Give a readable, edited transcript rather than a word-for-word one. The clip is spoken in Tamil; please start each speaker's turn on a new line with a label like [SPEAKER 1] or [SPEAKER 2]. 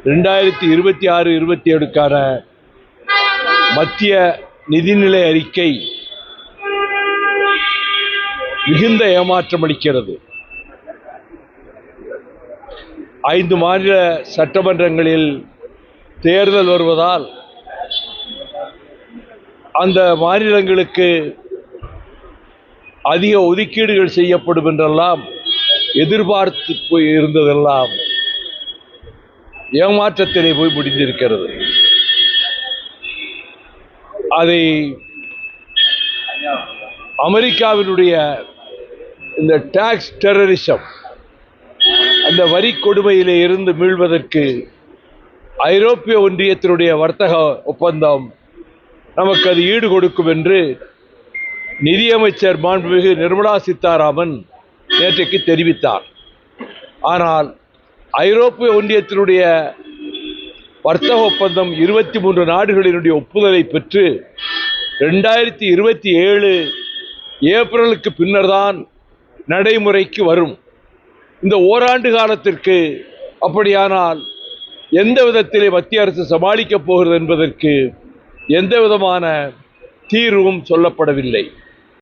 [SPEAKER 1] 2026-27க்கான மத்திய நிதிநிலை அறிக்கை மிகுந்த ஏமாற்றம் அளிக்கிறது. 5 மாநில சட்டமன்றங்களில் தேர்தல் வருவதால் அந்த மாநிலங்களுக்கு அதிக ஒதுக்கீடுகள் செய்யப்படும் என்றெல்லாம் எதிர்பார்த்து போய் இருந்ததெல்லாம் ஏமாற்றத்திலே போய் முடிந்திருக்கிறது. அதை அமெரிக்காவினுடைய இந்த டாக்ஸ் டெரரிசம், அந்த வரி கொடுமையிலே இருந்து மீள்வதற்கு ஐரோப்பிய ஒன்றியத்தினுடைய வர்த்தக ஒப்பந்தம் நமக்கு அது ஈடு கொடுக்கும் என்று நிதியமைச்சர் மாண்புமிகு நிர்மலா சீதாராமன் நேற்றைக்கு தெரிவித்தார். ஆனால் ஐரோப்பிய ஒன்றியத்தினுடைய வர்த்தக ஒப்பந்தம் 23 நாடுகளினுடைய ஒப்புதலை பெற்று 2027 ஏப்ரலுக்கு பின்னர் தான் நடைமுறைக்கு வரும். இந்த ஓராண்டு காலத்திற்கு அப்படியானால் எந்த விதத்திலே மத்திய அரசு சமாளிக்கப் போகிறது என்பதற்கு எந்த விதமான தீர்வும் சொல்லப்படவில்லை.